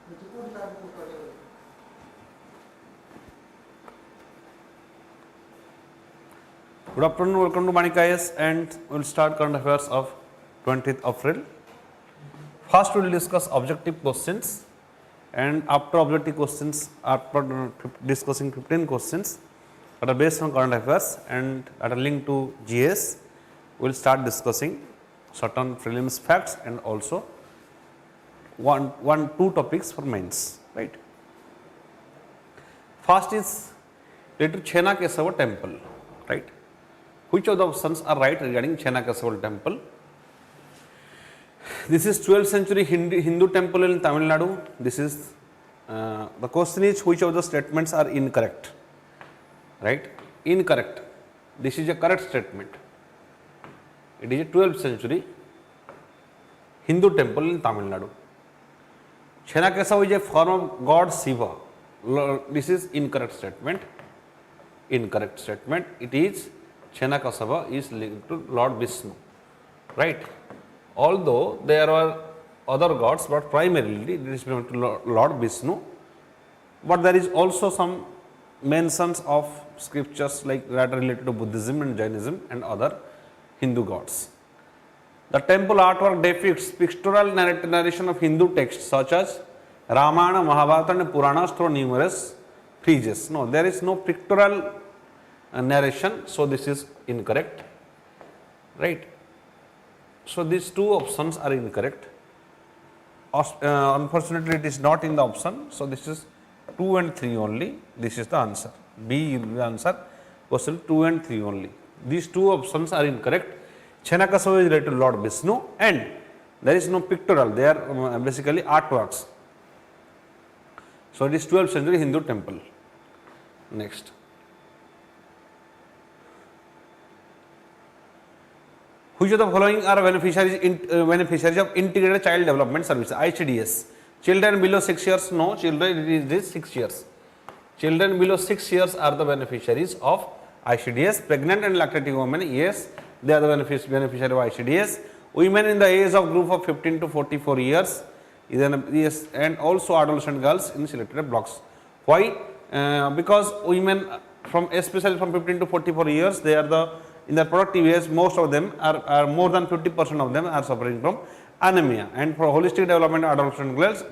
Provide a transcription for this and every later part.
Good afternoon, welcome to VANIK-IAS, and we will start current affairs of 20th April. First we will discuss objective questions, and after objective questions, after discussing 15 questions that are based on current affairs and that are linked to GS, we will start discussing certain prelims facts and also two topics for mains, right. First is related to Chennakesava temple, right. Which of the options are right regarding Chennakesava temple? This is 12th century Hindu temple in Tamil Nadu. This is the question is which of the statements are incorrect, right? Incorrect. This is a correct statement. It is a 12th century Hindu temple in Tamil Nadu. Chennakesava is a form of God Shiva. This is incorrect statement. Incorrect statement. It is Chennakesava is linked to Lord Vishnu, right? Although there are other gods, but primarily it is linked to Lord Vishnu. But there is also some mentions of scriptures like that are related to Buddhism and Jainism and other Hindu gods. The temple artwork depicts pictorial narration of Hindu texts such as Ramayana, Mahabharata and Puranas through numerous friezes. No, there is no pictorial narration, so this is incorrect, right. So these two options are incorrect. Unfortunately, it is not in the option, so this is 2 and 3 only. This is the answer. B will be the answer. Question 2 and 3 only. These two options are incorrect. Chennakesava is related to Lord Vishnu and there is no pictorial. They are basically artworks. So it is 12th century Hindu temple. Next. Which of the following are beneficiaries of Integrated Child Development Service, ICDS? Children below 6 years? No, children it is 6 years. Children below 6 years are the beneficiaries of ICDS. Pregnant and lactating women, yes, they are the beneficiary of ICDS. Women in the age of group of 15 to 44 years, yes, and also adolescent girls in selected blocks. Why? Because women especially from 15 to 44 years, they are in the productive age, most of them are more than 50% of them are suffering from anemia, and for holistic development of adolescent girls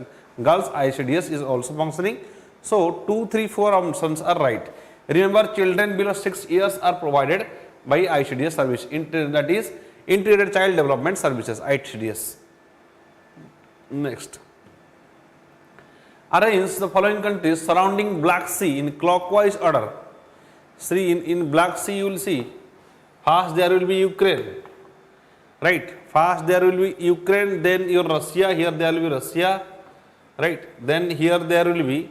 ICDS is also functioning. So 2, 3, 4 options are right. Remember, children below 6 years are provided by ICDS service, that is Integrated Child Development Services, ICDS. Next. Arrange the following countries surrounding Black Sea in clockwise order. See, in Black Sea you will see first there will be Ukraine, right? First there will be Ukraine, then your Russia, here there will be Russia, right? Then here there will be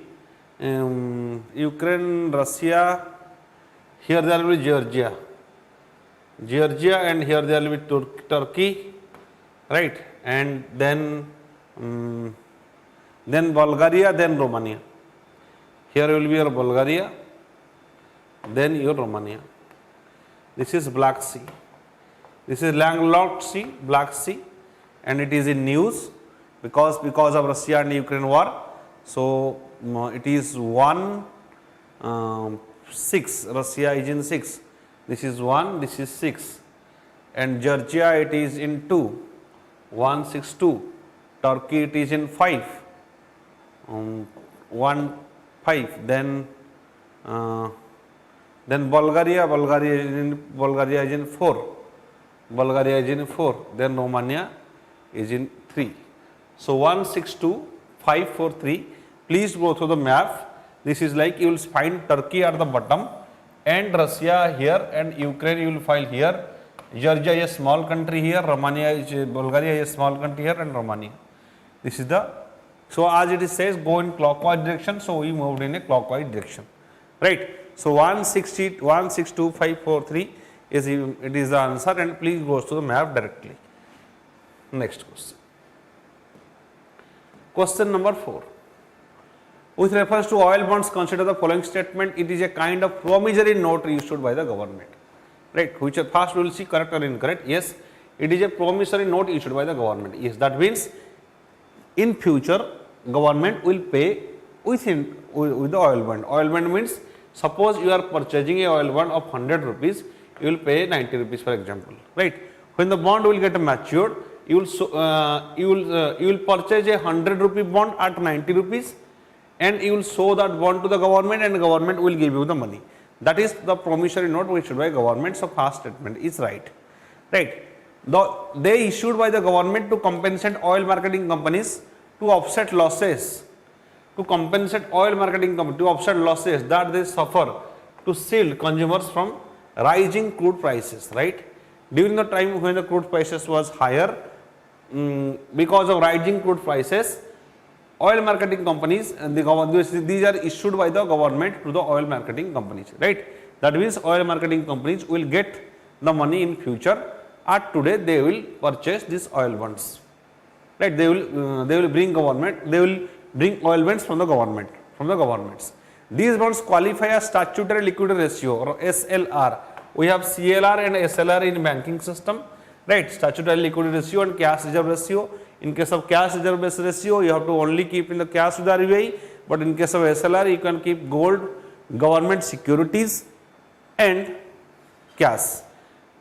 Ukraine, Russia, here there will be Georgia, and here there will be Turkey, right? And then Bulgaria, then Romania. Here will be your Bulgaria, then your Romania. This is Black Sea. This is landlocked sea, Black Sea, and it is in news because of Russia and Ukraine war. So it is 1, 6. Russia is in 6. This is 1. This is 6, and Georgia it is in 2. 1, 6, 2. Turkey it is in 5. 1, 5. Then Bulgaria is in 4. Bulgaria is in 4. Then Romania is in 3. So 1, 6, 2, 5, 4, 3. Please go through the map. This is like you will find Turkey at the bottom and Russia here and Ukraine you will find here. Georgia is a small country here. Bulgaria is a small country here and Romania. This is the, so as it says go in clockwise direction. So we moved in a clockwise direction, right? So 1, 6, 2, 5, 4, 3 is the answer, and please go to the map directly. Next question. Question number 4. With reference to oil bonds, consider the following statement. It is a kind of promissory note issued by the government, right? Which first we will see correct or incorrect. Yes, it is a promissory note issued by the government. Yes, that means in future government will pay with the oil bond. Oil bond means suppose you are purchasing a oil bond of 100 rupees, you will pay 90 rupees for example, right? When the bond will get matured, you will purchase a 100 rupee bond at 90 rupees, and you will show that bond to the government, and government will give you the money. That is the promissory note issued by government. So past statement is right, right? They issued by the government to compensate oil marketing companies to offset losses, to compensate oil marketing companies to offset losses that they suffer to shield consumers from rising crude prices, right? During the time when the crude prices was higher, because of rising crude prices, oil marketing companies and these are issued by the government to the oil marketing companies, right? That means oil marketing companies will get the money in future. At today they will purchase these oil bonds, right? They will bring oil bonds from the governments. These bonds qualify as statutory liquidity ratio or SLR. We have CLR and SLR in banking system, right? Statutory liquidity ratio and cash reserve ratio. In case of cash reserve ratio, you have to only keep in the cash with RBI, but in case of SLR, you can keep gold, government securities and cash.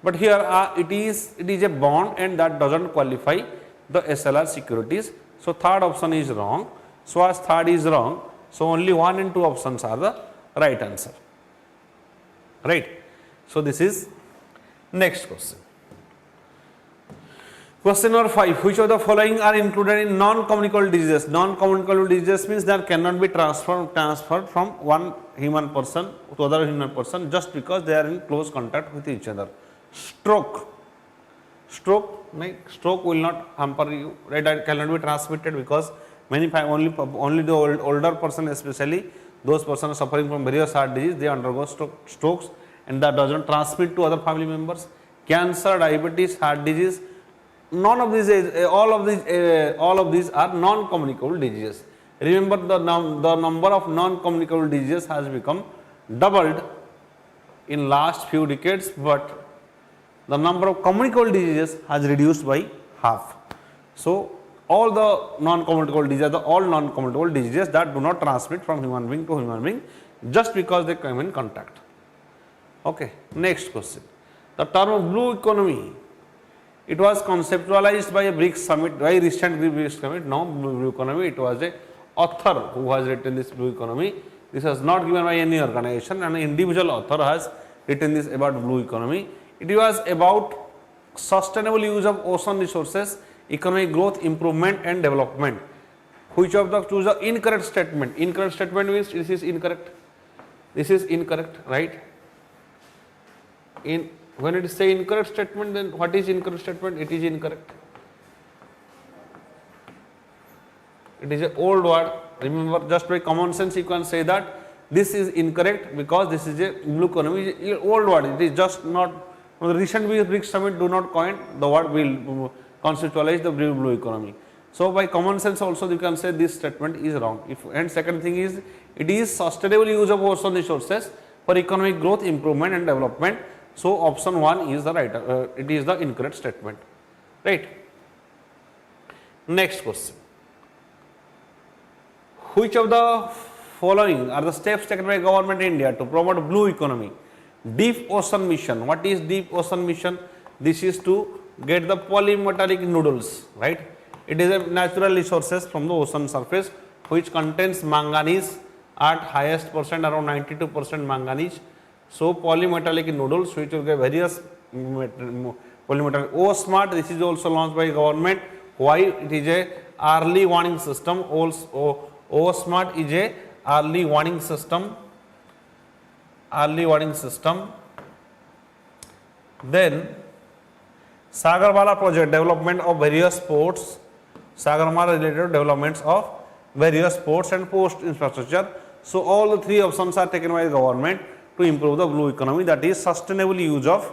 But here it is a bond, and that doesn't qualify the SLR securities. So third option is wrong. So as third is wrong, so only 1 and 2 options are the right answer, right? So this is next question. Question number 5. Which of the following are included in non-communicable diseases? Non-communicable diseases means that cannot be transferred from one human person to other human person just because they are in close contact with each other. Stroke will not hamper you, right? That cannot be transmitted because only the older person, especially those persons suffering from various heart disease, they undergo strokes, and that doesn't transmit to other family members. Cancer, diabetes, heart disease, none of these, all of these are non-communicable diseases. Remember, the number of non-communicable diseases has become doubled in last few decades, but the number of communicable diseases has reduced by half. So all the non-communicable diseases are all non-communicable diseases that do not transmit from human being to human being just because they come in contact. Okay, next question. The term blue economy, it was conceptualized by a BRICS summit, by recent BRICS summit. No, blue economy, it was a author who has written this blue economy. This was not given by any organization, and an individual author has written this about blue economy. It was about sustainable use of ocean resources, economic growth, improvement and development. Which of the choose the incorrect statement? Incorrect statement means this is incorrect. This is incorrect, right? When it is say incorrect statement, then what is incorrect statement? It is incorrect. It is an old word. Remember, just by common sense you can say that this is incorrect because this is a blue economy. It is old word. It is just not. The recent BRICS summit do not coin the word will conceptualize the blue economy. So by common sense also you can say this statement is wrong. And second thing is, it is sustainable use of ocean resources for economic growth, improvement and development. So option 1 is the right, it is the incorrect statement, right? Next question. Which of the following are the steps taken by government in India to promote blue economy? Deep ocean mission. What is deep ocean mission? This is to get the polymetallic noodles, right? It is a natural resources from the ocean surface which contains manganese at highest percent, around 92% manganese. So polymetallic noodles which will get various polymetallic. OSmart, this is also launched by government. Why? It is a early warning system. OSmart is a early warning system. Then Sagarmala project, development of various ports. Sagarmala related developments of various ports and post infrastructure. So all the three options are taken by the government to improve the blue economy, that is sustainable use of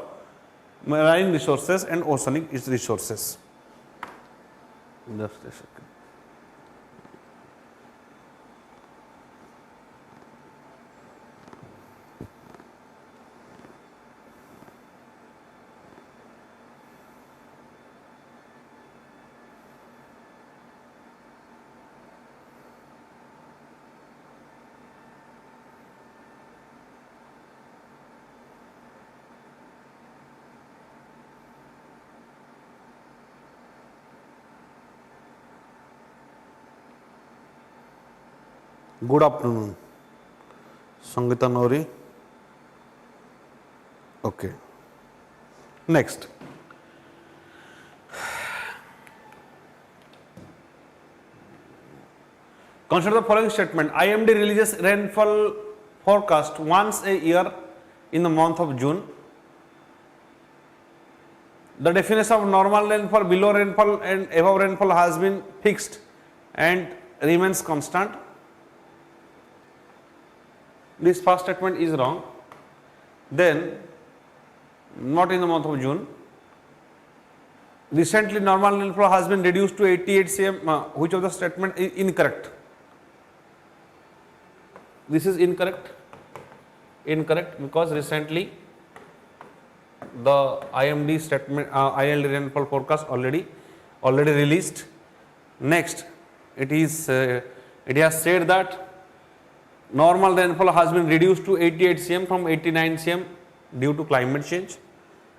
marine resources and oceanic resources. Just a second. Good afternoon. Sangeeta Nori. Okay. Next. Consider the following statement. IMD releases rainfall forecast once a year in the month of June. The definition of normal rainfall, below rainfall and above rainfall has been fixed and remains constant. This first statement is wrong. Then, not in the month of June. Recently, normal rainfall has been reduced to 88 cm. Which of the statement is incorrect? This is incorrect. Incorrect because recently the IMD statement, ILD rainfall forecast already released. Next, it has said that normal rainfall has been reduced to 88 cm from 89 cm due to climate change.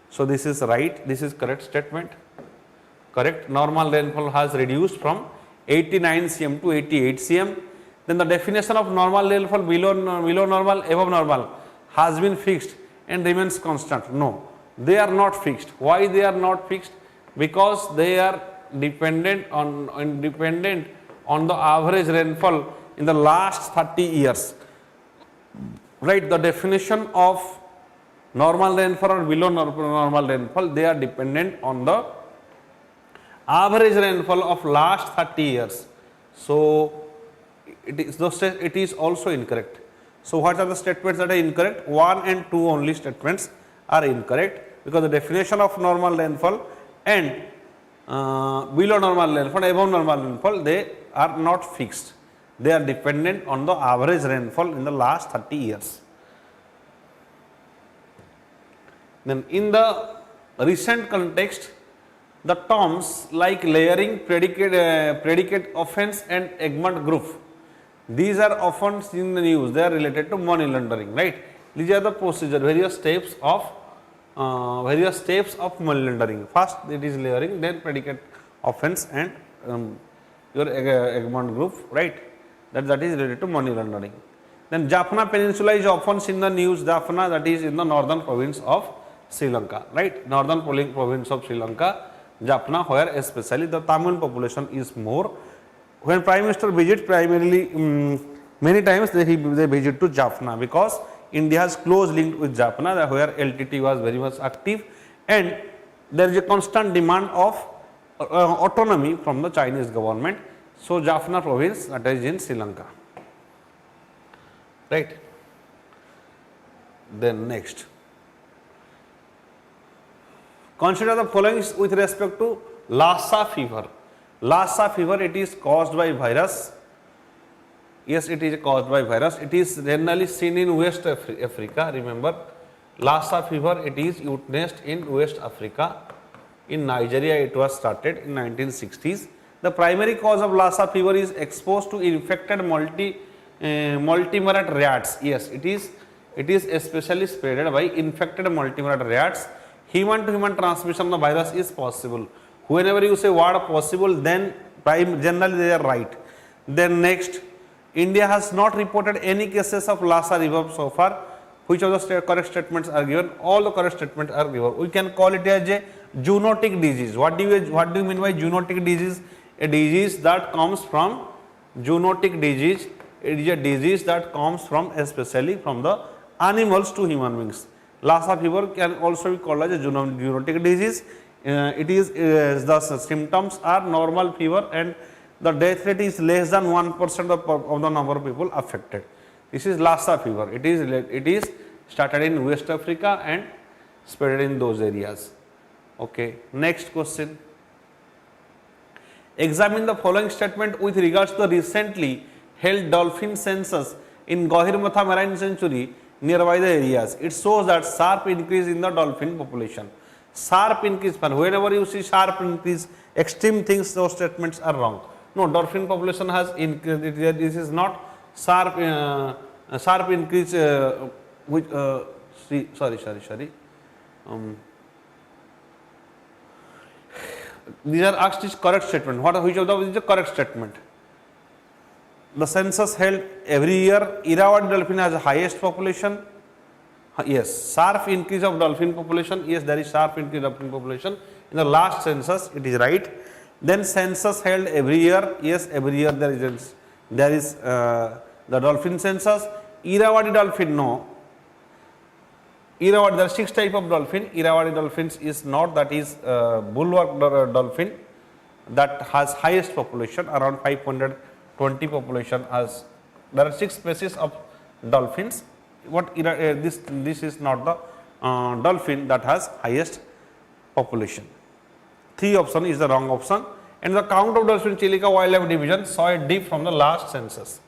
So this is right. This is correct statement. Correct. Normal rainfall has reduced from 89 cm to 88 cm. Then the definition of normal rainfall below normal, above normal has been fixed and remains constant. No, they are not fixed. Why they are not fixed? Because they are dependent on the average rainfall in the last 30 years. Right, the definition of normal rainfall or below normal rainfall, they are dependent on the average rainfall of last 30 years. So it is also incorrect. So what are the statements that are incorrect? 1 and 2 only statements are incorrect because the definition of normal rainfall and below normal rainfall, above normal rainfall, they are not fixed. They are dependent on the average rainfall in the last 30 years. Then in the recent context, the terms like layering, predicate offense and agent group, these are often seen in the news. They are related to money laundering, right? These are the procedure, various steps of money laundering. First it is layering, then predicate offense and your agent group, right? That is related to money laundering. Then Jaffna Peninsula is often seen in the news. Jaffna, that is in the northern province of Sri Lanka, right? Northern province of Sri Lanka, Jaffna, where especially the Tamil population is more. When Prime Minister visits, primarily many times they visit to Jaffna because India has close link with Jaffna, where LTT was very much active, and there is a constant demand of autonomy from the Chinese government. So Jaffna province, that is in Sri Lanka, right? Then next, consider the following with respect to Lassa fever. Lassa fever, it is caused by virus. Yes, it is caused by virus. It is generally seen in West Africa. Remember, Lassa fever, it is witnessed in West Africa. In Nigeria, it was started in 1960s. The primary cause of Lassa fever is exposed to infected multimurat rats. Yes, it is especially spreaded by infected multimurat rats. Human to human transmission of the virus is possible. Whenever you say word possible, then generally they are right. Then next, India has not reported any cases of Lassa fever so far. Which of the correct statements are given? All the correct statements are given. We can call it as a zoonotic disease. What do you mean by zoonotic disease? A disease that comes from zoonotic disease. It is a disease that comes from especially from the animals to human beings. Lassa fever can also be called as a zoonotic disease. The symptoms are normal fever and the death rate is less than 1% of the number of people affected. This is Lassa fever. It is started in West Africa and spread in those areas. Okay. Next question. Examine the following statement with regards to the recently held dolphin census in Gahirmatha Marine Sanctuary nearby the areas. It shows that sharp increase in the dolphin population. Sharp increase, whenever you see sharp increase, extreme things, those statements are wrong. No, dolphin population has increased. This is not sharp increase. Sorry. These are asked is correct statement. Which of them is the correct statement? The census held every year. Irrawaddy dolphin has the highest population. Yes, sharp increase of dolphin population. Yes, there is sharp increase of dolphin population in the last census. It is right. Then census held every year. Yes, every year there is the dolphin census. Irrawaddy dolphin, no. Irrawaddy, there are 6 types of dolphin. Irrawaddy dolphins is not, that is bulwark dolphin that has highest population, around 520 population has. There are 6 species of dolphins. What this is not the dolphin that has highest population. 3 option is the wrong option. And the count of dolphins Chilika Wildlife Division saw a dip from the last census.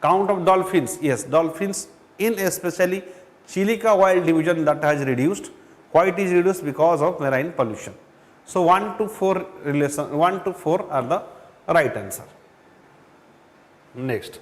Count of dolphins, yes, dolphins in especially Chilika Wild Division that has reduced. Why it is reduced? Because of marine pollution. So 1 to 4 relation, 1 to 4 are the right answer. Next.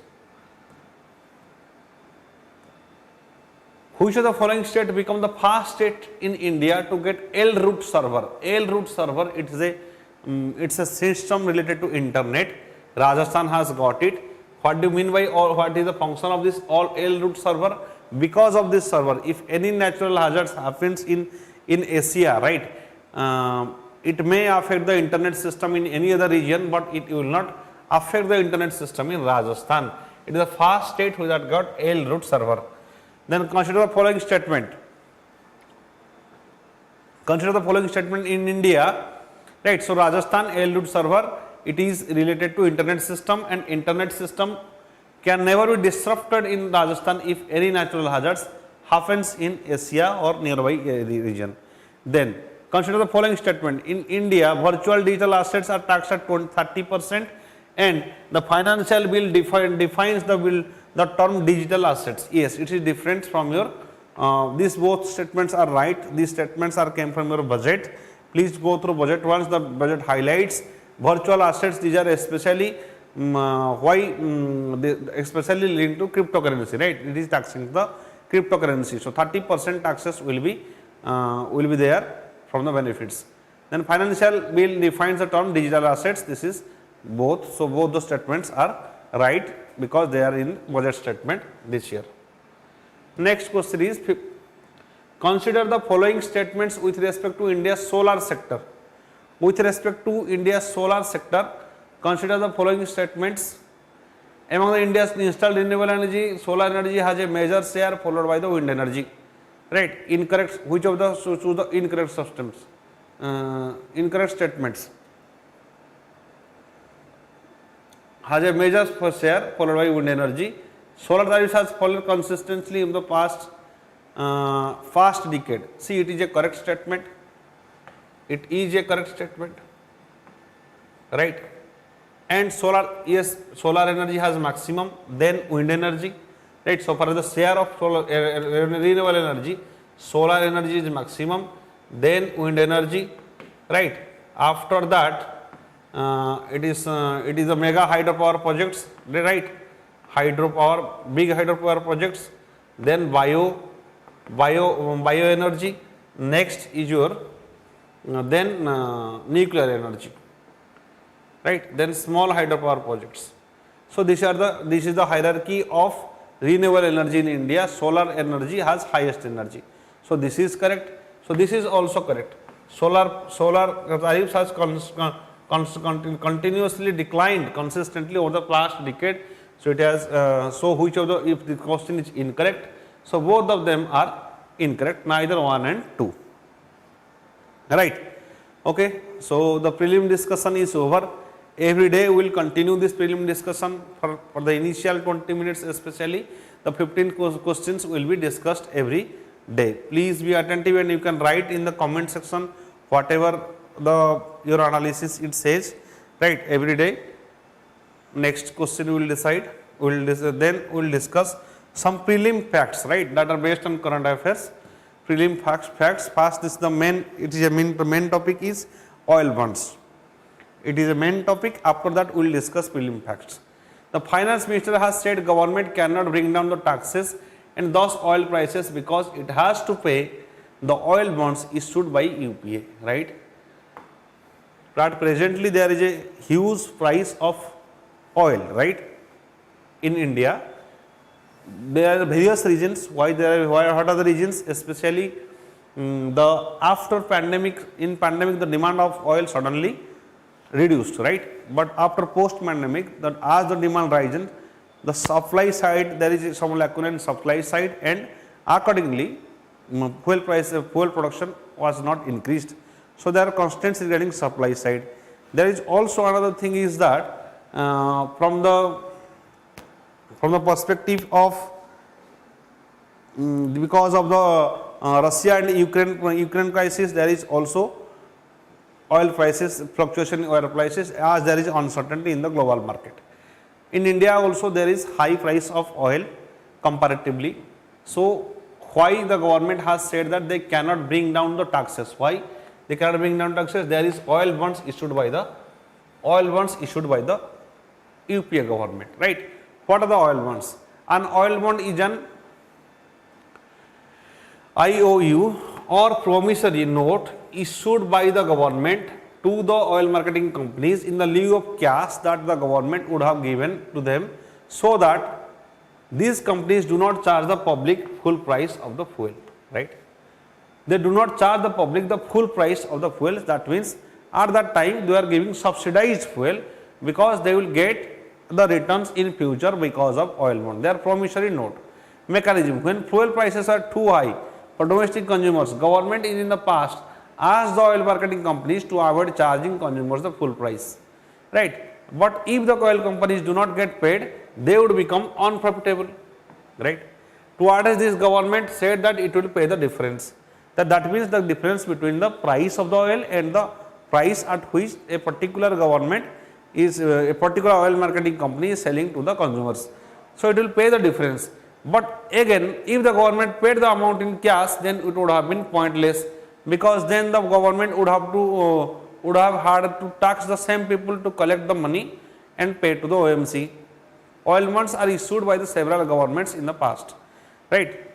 Which of the following state become the first state in India to get L-root server? L-root server, it's a system related to internet. Rajasthan has got it. What do you mean by, or what is the function of this all L-root server? Because of this server, if any natural hazards happens in Asia, right, it may affect the internet system in any other region, but it will not affect the internet system in Rajasthan. It is the first state which has got L-root server. Then consider the following statement. Consider the following statement in India, right? So Rajasthan L-root server, it is related to internet system, and internet system can never be disrupted in Rajasthan if any natural hazards happens in Asia or nearby region. Then consider the following statement. In India, virtual digital assets are taxed at 30%, and the financial bill defines the term digital assets. Yes, it is different from your, these both statements are right. These statements are came from your budget. Please go through budget once. The budget highlights virtual assets. These are especially especially linked to cryptocurrency, right? It is taxing the cryptocurrency. So 30% taxes will be there from the benefits. Then financial bill defines the term digital assets. This is both. So both the statements are right because they are in budget statement this year. Next question is, consider the following statements with respect to India's solar sector. With respect to India's solar sector, consider the following statements. Among the India's installed renewable energy, solar energy has a major share, followed by the wind energy. Right? Incorrect. Which of the, so choose the incorrect systems? Incorrect statements. Has a major share, followed by wind energy. Solar tariffs has fallen consistently in the past decade. See, it is a correct statement. It is a correct statement, right? And solar, yes, solar energy has maximum, then wind energy, right? So for the share of solar renewable energy, solar energy is maximum, then wind energy, right? After that, it is the mega hydropower projects, right? Hydropower, big hydropower projects, then bioenergy. Next is your then nuclear energy, right? Then small hydropower projects. So this is the hierarchy of renewable energy in India. Solar energy has highest energy. So this is correct. So this is also correct. Solar tariffs has continuously declined consistently over the past decade. So it has so which of the, if the question is incorrect, so both of them are incorrect, neither 1 and 2. Right? Okay. So the prelim discussion is over. Every day we will continue this prelim discussion for the initial 20 minutes, especially the 15 questions will be discussed every day. Please be attentive and you can write in the comment section whatever your analysis it says, right, every day. Next question we will decide. Then we will discuss some prelim facts, right, that are based on current affairs. Prelim facts. First, this is the main. It is the main topic is oil bonds. It is a main topic. After that, we will discuss prelim facts. The finance minister has said government cannot bring down the taxes and thus oil prices because it has to pay the oil bonds issued by UPA, right? But presently there is a huge price of oil, right? in India. There are various reasons why what are the reasons, especially the after pandemic, in pandemic the demand of oil suddenly reduced, right? But after post pandemic, that as the demand rises, the supply side, there is some lacuna in supply side, and accordingly fuel production was not increased. So there are constraints regarding supply side. There is also another thing is that from the perspective of because of the Russia and Ukraine crisis, there is also oil prices, fluctuation in oil prices, as there is uncertainty in the global market. In India also there is high price of oil comparatively. So why the government has said that they cannot bring down the taxes? Why they cannot bring down taxes? There is oil bonds issued by the UPA government, right? What are the oil bonds? An oil bond is an IOU or promissory note issued by the government to the oil marketing companies in the lieu of cash that the government would have given to them, so that these companies do not charge the public full price of the fuel, right? They do not charge the public the full price of the fuel. That means at that time they are giving subsidized fuel, because they will get the returns in future because of oil bond. They are promissory note mechanism. When fuel prices are too high for domestic consumers, government is in the past asked the oil marketing companies to avoid charging consumers the full price, right? But if the oil companies do not get paid, they would become unprofitable, right? To address this, government said that it will pay the difference. That means the difference between the price of the oil and the price at which a particular government is a particular oil marketing company is selling to the consumers. So it will pay the difference. But again, if the government paid the amount in cash, then it would have been pointless, because then the government would have had to tax the same people to collect the money and pay to the OMC. Oil bonds are issued by the several governments in the past, right?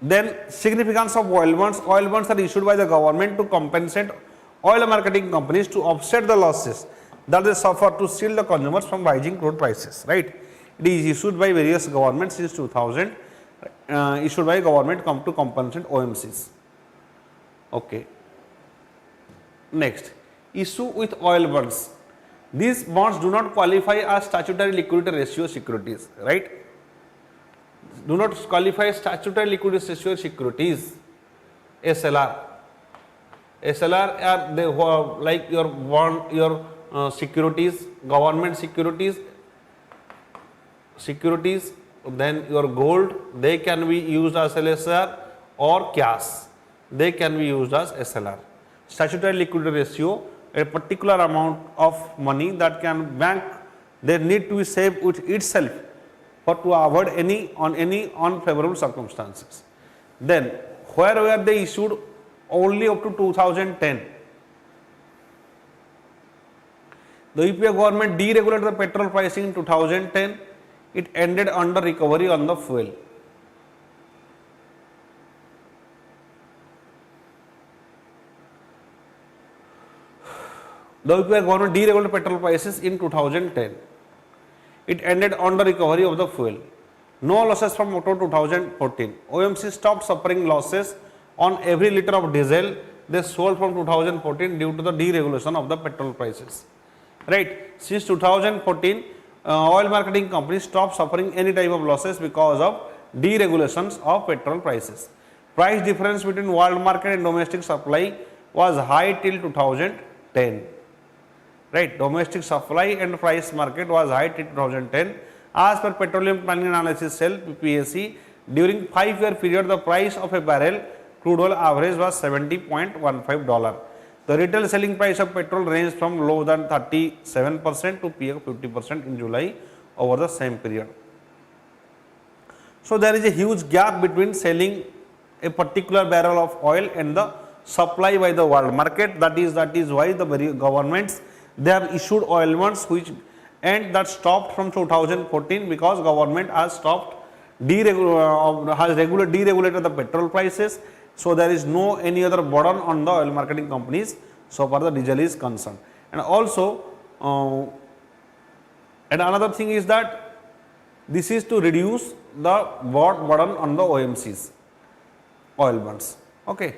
Then significance of oil bonds. Oil bonds are issued by the government to compensate oil marketing companies to offset the losses that they suffer to shield the consumers from rising crude prices, right? It is issued by various governments since 2000, issued by government to compensate OMCs. Okay. Next, issue with oil bonds. These bonds do not qualify as statutory liquidity ratio securities, right? Do not qualify as statutory liquidity ratio securities, SLR. SLR are they like your bond, your securities, government securities, then your gold, they can be used as LSR, or cash, they can be used as SLR. Statutory liquidity ratio, a particular amount of money that can bank, they need to be saved with itself for to avoid any unfavorable circumstances. Then where were they issued? Only up to 2010. The UPA government deregulated the petrol pricing in 2010. It ended under recovery on the fuel. The UPA government deregulated petrol prices in 2010. It ended under recovery of the fuel. No losses from October 2014. OMC stopped suffering losses on every liter of diesel they sold from 2014 due to the deregulation of the petrol prices. Right? Since 2014, oil marketing companies stopped suffering any type of losses because of deregulations of petrol prices. Price difference between world market and domestic supply was high till 2010. Right? Domestic supply and price market was high till 2010. As per Petroleum Planning Analysis Cell (PPAC), during 5-year period, the price of a barrel crude oil average was $70.15. The retail selling price of petrol ranged from low than 37% to peak 50% in July over the same period. So there is a huge gap between selling a particular barrel of oil and the supply by the world market. That is why the governments, they have issued oil bonds and that stopped from 2014 because government has stopped deregulated the petrol prices. So there is no any other burden on the oil marketing companies so far the diesel is concerned. And also And another thing is that this is to reduce the burden on the OMCs, oil bonds. Okay,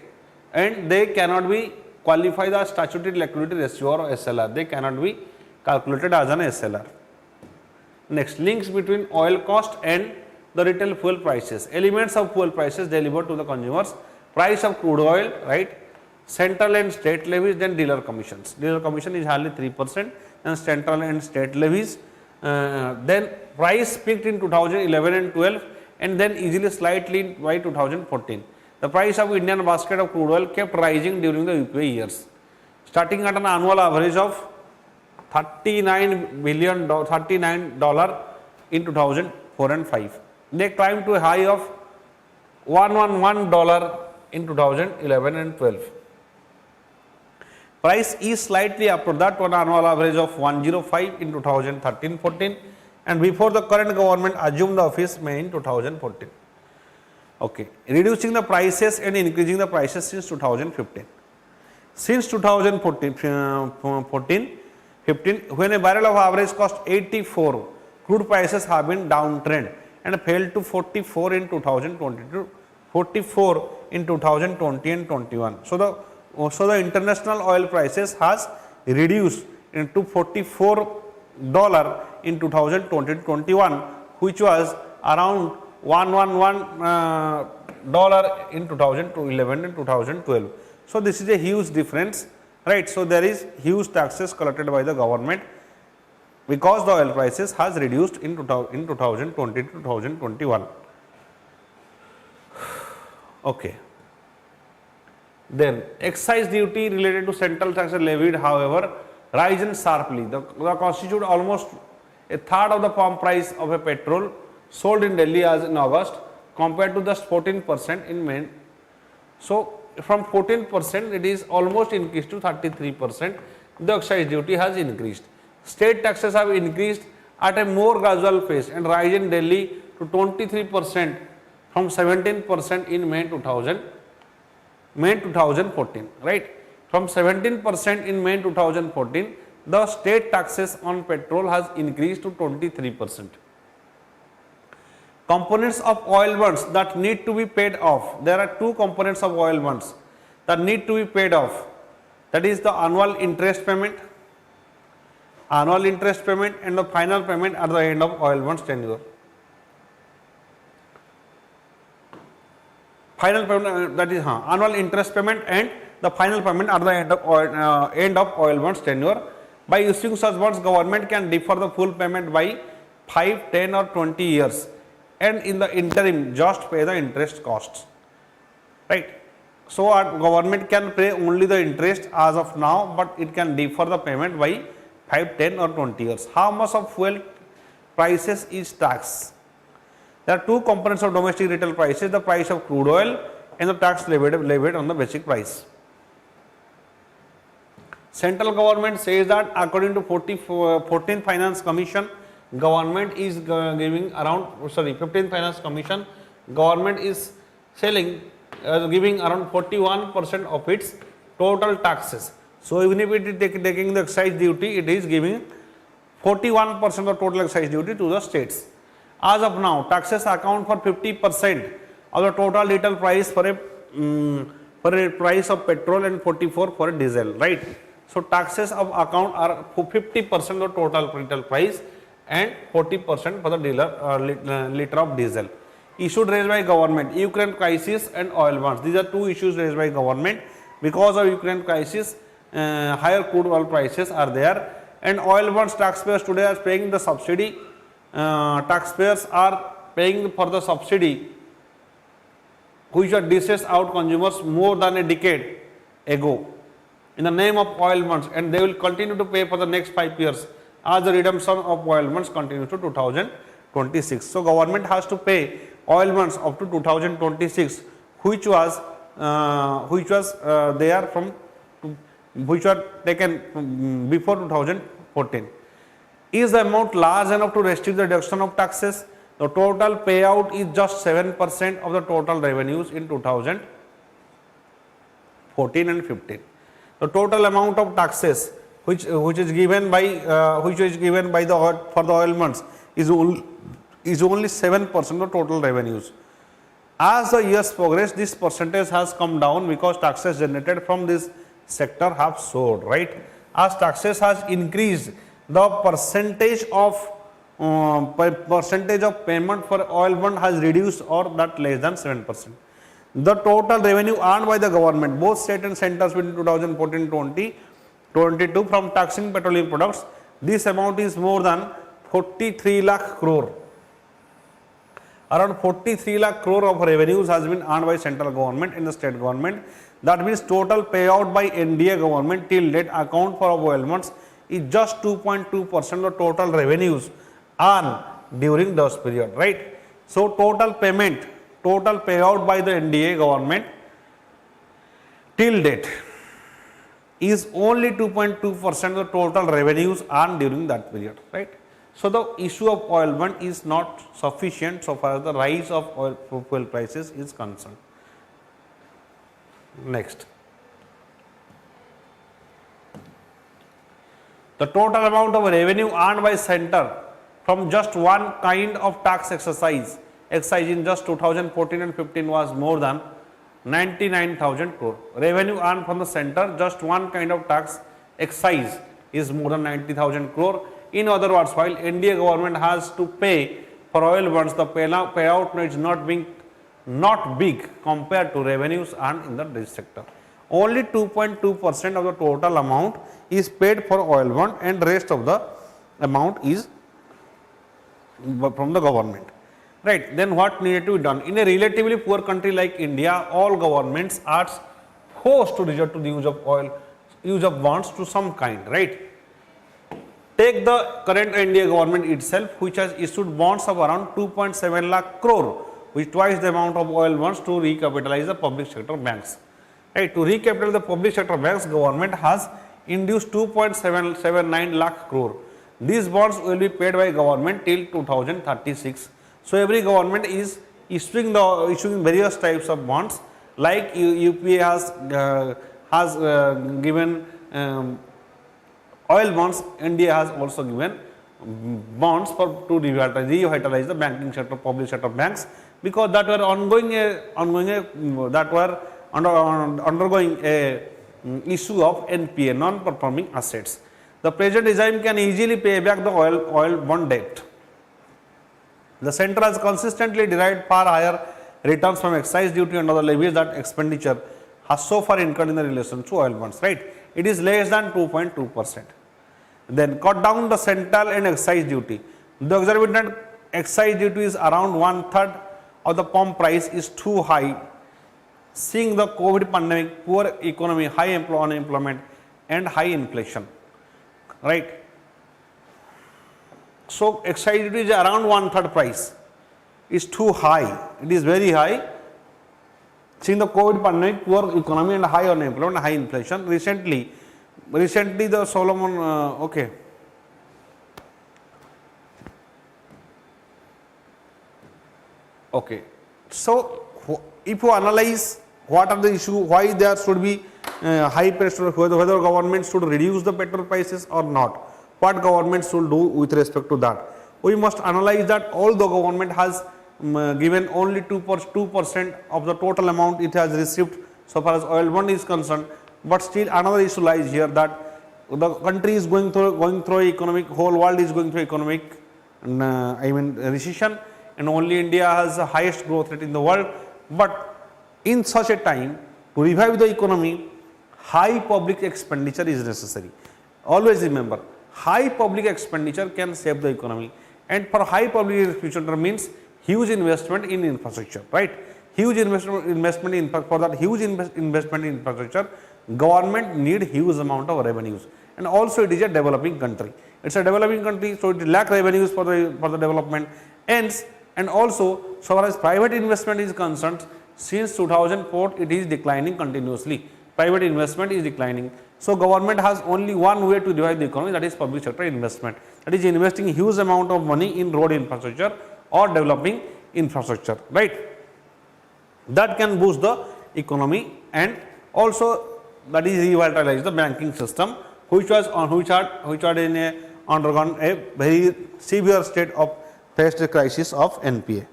and they cannot be qualified as statutory liquidity ratio or SLR. They cannot be calculated as an SLR. Next, links between oil cost and the retail fuel prices. Elements of fuel prices delivered to the consumers. Price of crude oil, right? Central and state levies, then dealer commissions. Dealer commission is hardly 3%, and central and state levies. Then price peaked in 2011 and 12, and then easily slightly by 2014. The price of Indian basket of crude oil kept rising during the UPA years, starting at an annual average of $39 in 2004 and 5. They climbed to a high of $111 in 2011 and 12. Price is slightly after that to an annual average of 105 in 2013-14, and before the current government assumed the office May in 2014. Okay, reducing the prices and increasing the prices since 2015. Since 2015, when a barrel of average cost 84, crude prices have been downtrend and fell to 44 in 2022, 44 in 2020 and 21. So the international oil prices has reduced into $44 in 2020-21, which was around $111 in 2011 and 2012. So this is a huge difference, right? So there is huge taxes collected by the government because the oil prices has reduced in 2020 to 2021. Okay. Then excise duty related to central taxes levied, however, risen sharply. The constitute almost a third of the pump price of a petrol sold in Delhi as in August, compared to just 14% in May. So from 14% it is almost increased to 33%. The excise duty has increased. State taxes have increased at a more gradual pace and rise in Delhi to 23% from 17% in May 2014, right? From 17% in May 2014, the state taxes on petrol has increased to 23%. Components of oil bonds that need to be paid off. There are two components of oil bonds that need to be paid off. That is the annual interest payment and the final payment at the end of oil bonds tenure. Final payment, that is annual interest payment and the final payment at the end of oil bonds tenure. By issuing such bonds, government can defer the full payment by 5, 10 or 20 years, and in the interim just pay the interest costs, right? So our government can pay only the interest as of now, but it can defer the payment by 5, 10 or 20 years. How much of fuel prices is tax? There are two components of domestic retail prices, the price of crude oil and the tax levied on the basic price. Central government says that according to 14th Finance Commission, government is giving around, 15th Finance Commission, government is giving around 41% of its total taxes. So even if it is taking the excise duty, it is giving 41% of total excise duty to the states. As of now, taxes account for 50% of the total retail price for a price of petrol and 44% for a diesel, right? So taxes of account are 50% of the total retail price and 40% for the liter of diesel. Issued raised by government, Ukraine crisis and oil bonds. These are two issues raised by government. Because of Ukraine crisis, higher crude oil prices are there, and oil bonds taxpayers today are paying the subsidy. Taxpayers are paying for the subsidy which are dished out consumers more than a decade ago in the name of oil bonds, and they will continue to pay for the next 5 years as the redemption of oil bonds continues to 2026. So government has to pay oil bonds up to 2026, which was taken before 2014. Is the amount large enough to restrict the deduction of taxes? The total payout is just 7% of the total revenues in 2014 and 15. The total amount of taxes which is given by the oil, for the oil months is only 7% of total revenues. As the years progress, this percentage has come down because taxes generated from this sector have soared, right? As taxes has increased, the percentage of payment for oil bond has reduced or that less than 7%. The total revenue earned by the government, both state and centers between 2014-20 22 from taxing petroleum products, this amount is more than 43 lakh crore. Around 43 lakh crore of revenues has been earned by central government and the state government. That means total payout by NDA government till date account for oil months is just 2.2% of total revenues earned during those period, right? So total payout by the NDA government till date is only 2.2% of the total revenues earned during that period, right? So the issue of oil bond is not sufficient so far as the rise of fuel prices is concerned. Next, the total amount of revenue earned by center from just one kind of tax exercise in just 2014 and 15 was more than 99,000 crore. Revenue earned from the center, just one kind of tax excise is more than 90,000 crore. In other words, while India government has to pay for oil bonds, the payout is not big compared to revenues earned in this sector. Only 2.2% of the total amount is paid for oil bond and rest of the amount is from the government. Right, then what needed to be done? In a relatively poor country like India, all governments are forced to resort to the use of bonds to some kind, right? Take the current India government itself, which has issued bonds of around 2.7 lakh crore, which is twice the amount of oil bonds to recapitalize the public sector banks. Right, to recapitalize the public sector banks, government has induced 2.779 lakh crore. These bonds will be paid by government till 2036. So every government is issuing various types of bonds, like UPA has given oil bonds. India has also given bonds to revitalize the banking sector, public sector banks, because that were undergoing a issue of NPA, non-performing assets. The present regime can easily pay back the oil bond debt. The center has consistently derived far higher returns from excise duty and other levies that expenditure has so far incurred in the relation to oil bonds, right? It is less than 2.2%. Then cut down the central and excise duty. The exorbitant excise duty is around 1/3 of the pump price is too high. Seeing the COVID pandemic, poor economy, high unemployment and high inflation, right? So excise duty is around 1/3 price, is too high, it is very high. Seeing the COVID pandemic, poor economy and high unemployment, high inflation. Recently the Solomon, so if you analyze what are the issue, why there should be high pressure, whether government should reduce the petrol prices or not, what government should do with respect to that. We must analyze that although government has given only 2% of the total amount it has received so far as oil bond is concerned, but still another issue lies here, that the country is going through economic, whole world is going through economic recession, and only India has the highest growth rate in the world. But in such a time, to revive the economy, high public expenditure is necessary. Always remember, high public expenditure can save the economy, and for high public expenditure means huge investment in infrastructure, right? Huge investment in infrastructure, government need huge amount of revenues, and also it is a developing country. It's a developing country, so it lack revenues for the development. And also, so far as private investment is concerned, since 2004 it is declining continuously. Private investment is declining. So government has only one way to revive the economy, that is public sector investment. That is investing huge amount of money in road infrastructure or developing infrastructure, right? That can boost the economy, and also that is revitalize the banking system, which had in a undergone a very severe state of faced crisis of NPA.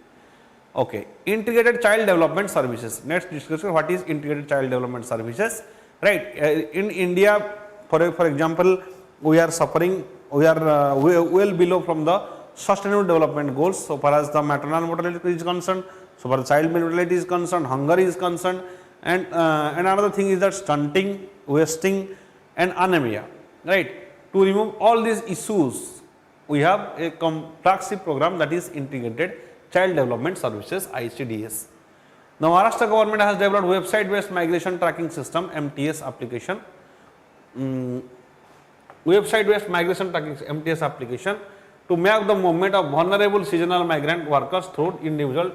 Okay, integrated child development services. Next discussion, what is integrated child development services? Right, in India, for example, we are suffering, we are well below from the sustainable development goals so far as the maternal mortality is concerned, so far as child mortality is concerned, hunger is concerned, and another thing is that stunting, wasting and anemia. Right, to remove all these issues, we have a flagship program, that is integrated child development services, ICDS. Now, Maharashtra government has developed website based migration tracking system, MTS application. Website based migration tracking MTS application to map the movement of vulnerable seasonal migrant workers through individual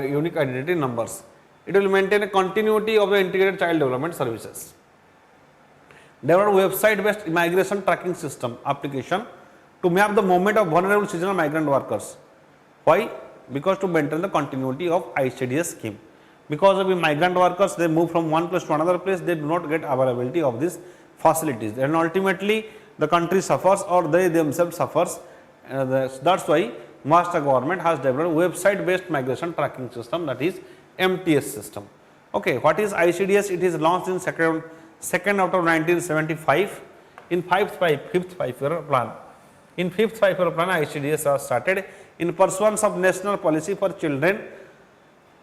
unique identity numbers. It will maintain a continuity of the integrated child development services. Develop website based migration tracking system application to map the movement of vulnerable seasonal migrant workers. Why? Because to maintain the continuity of ICDS scheme. Because of the migrant workers, they move from one place to another place, they do not get availability of these facilities, and ultimately the country suffers or they themselves suffers. That's why Maharashtra government has developed website based migration tracking system, that is MTS system. Okay, what is ICDS? It is launched in 2nd out of 1975 in fifth 5-year plan. In fifth 5-year plan, ICDS was started in pursuance of national policy for children,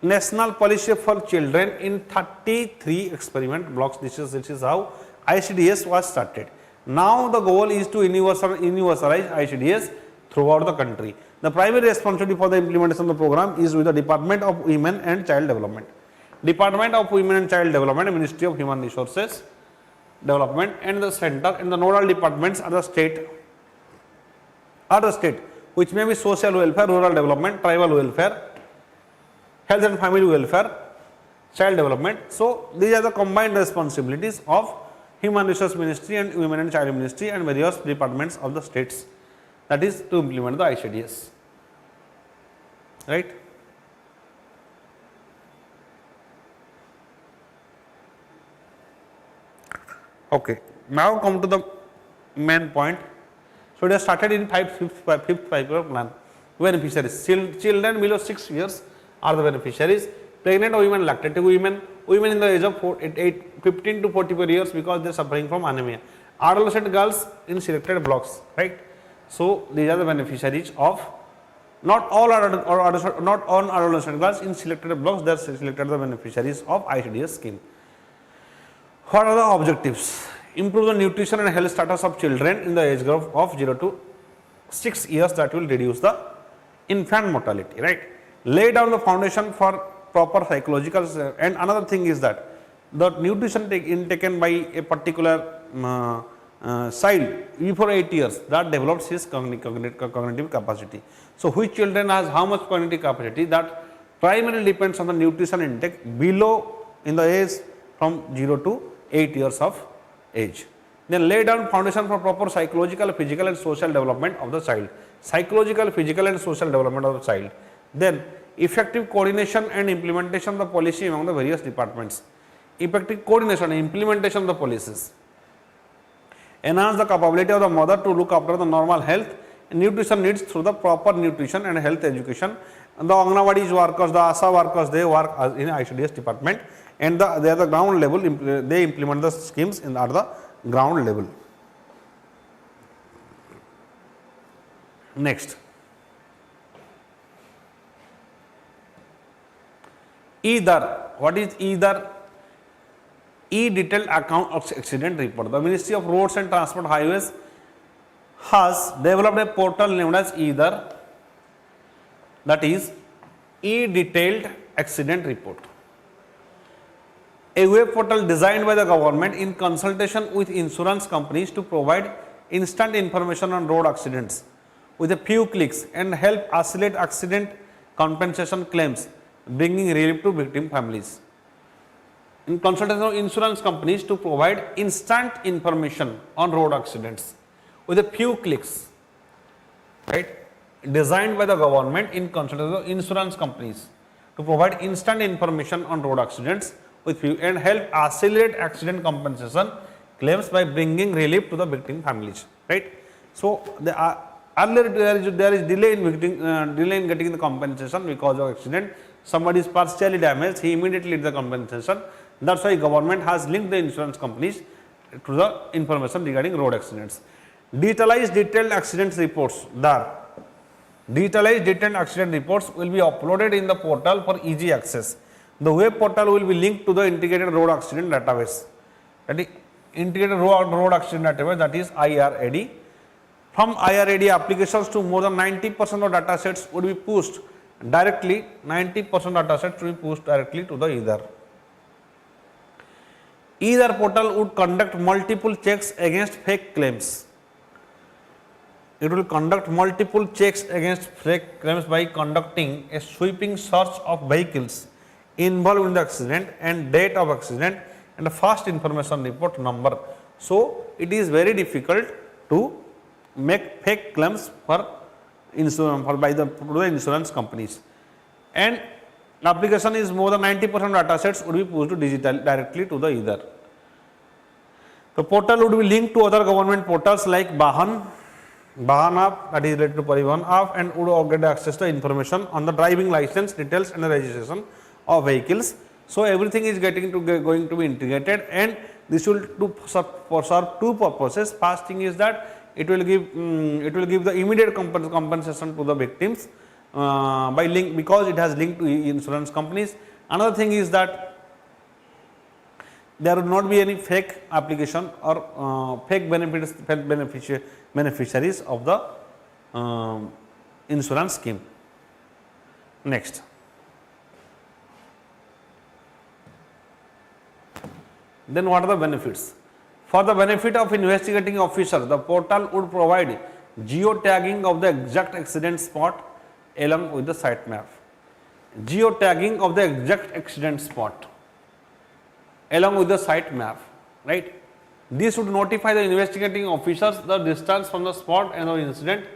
in 33 experiment blocks. This is how ICDS was started. Now the goal is to universalize ICDS throughout the country. The primary responsibility for the implementation of the program is with the Department of Women and Child Development. Department of Women and Child Development, Ministry of Human Resources Development, and the center and the nodal departments are the state, which may be social welfare, rural development, tribal welfare, health and family welfare, child development. So these are the combined responsibilities of Human Resource Ministry and Women and Child Ministry and various departments of the states, that is to implement the ICDS. Right. Okay. Now come to the main point. So it has started in fifth 5-year plan. Beneficiaries: children below 6 years are the beneficiaries. Pregnant women, lactating women, women in the age of 15 to 44 years because they are suffering from anemia. Adolescent girls in selected blocks, right? So these are the beneficiaries of, not all adolescent girls in selected blocks, they are selected the beneficiaries of ICDS scheme. What are the objectives? Improve the nutrition and health status of children in the age group of 0 to 6 years, that will reduce the infant mortality, right? Lay down the foundation for proper psychological, and another thing is that the nutrition taken by a particular child before 8 years, that develops his cognitive capacity. So which children has how much cognitive capacity, that primarily depends on the nutrition intake below in the age from 0 to 8 years of age. Then lay down foundation for proper psychological, physical and social development of the child. Psychological, physical and social development of the child. Then effective coordination and implementation of the policy among the various departments. Effective coordination and implementation of the policies. Enhance the capability of the mother to look after the normal health and nutrition needs through the proper nutrition and health education. And the Anganwadi workers, the ASA workers, they work in ICDS department, and they are the ground level, they implement the schemes at the ground level. Next, either, what is either? E-detailed account of accident report. The Ministry of Roads and Transport Highways has developed a portal named as either, that is E-detailed accident report. A web portal designed by the government in consultation with insurance companies to provide instant information on road accidents with a few clicks and help accelerate accident compensation claims, bringing relief to victim families. In consultation of insurance companies to provide instant information on road accidents with a few clicks, right? Designed by the government in consultation of insurance companies to provide instant information on road accidents with few and help accelerate accident compensation claims by bringing relief to the victim families, right? So earlier there is delay in getting the compensation because of accident. Somebody is partially damaged, he immediately needs the compensation. That's why government has linked the insurance companies to the information regarding road accidents. Detailed accident reports. Detailed accident reports will be uploaded in the portal for easy access. The web portal will be linked to the integrated road accident database. That is integrated road accident database, that is IRAD. From IRAD, applications to more than 90% of data sets would be pushed directly. 90% data sets will be pushed directly to the either. Either portal would conduct multiple checks against fake claims. It will conduct multiple checks against fake claims by conducting a sweeping search of vehicles involved in the accident and date of accident and a fast information report number. So it is very difficult to make fake claims for insurance by the insurance companies, and the application is more than 90% data sets would be pushed to digital directly to the either. The portal would be linked to other government portals like Vahan app, that is related to Parivahan app, and would get access to information on the driving license details and the registration of vehicles. So everything is going to be integrated, and this will serve two purposes. First thing is that it will give the immediate compensation to the victims by link, because it has linked to insurance companies. Another thing is that there will not be any fake application or fake beneficiaries of the insurance scheme. Next. Then what are the benefits? For the benefit of investigating officer, the portal would provide geo-tagging of the exact accident spot along with the site map. Geo-tagging of the exact accident spot along with the site map, right? This would notify the investigating officers the distance from the spot and the incident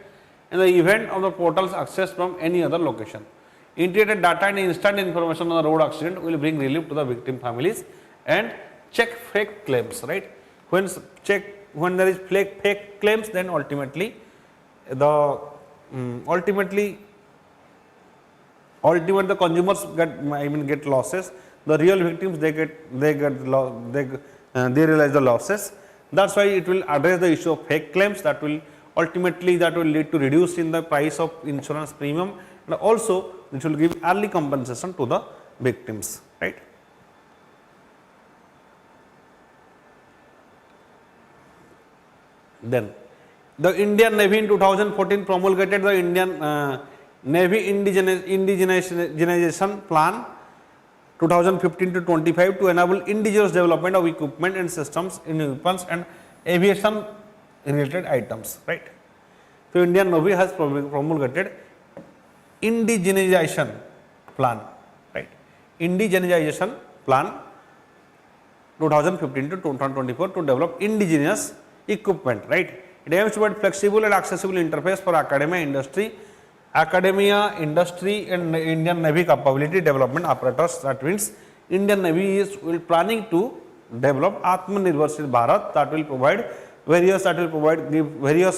and the event of the portal's access from any other location. Integrated data and instant information on the road accident will bring relief to the victim families and check fake claims, right? When there is fake claims, then ultimately the consumers get losses. The real victims they realize the losses. That's why it will address the issue of fake claims. That will lead to reduce in the price of insurance premium, and also it will give early compensation to the victims, right? Then the Indian Navy in 2014 promulgated the Indian Navy indigenization plan 2015 to 25 to enable indigenous development of equipment and systems in weapons and aviation related items, right? So Indian Navy has promulgated indigenization plan, right? Indigenization plan 2015 to 2024 to develop indigenous equipment, right? It aims to provide flexible and accessible interface for academia, industry and Indian Navy capability development apparatus. That means Indian Navy is planning to develop Atmanirbharshil Bharat, that will provide various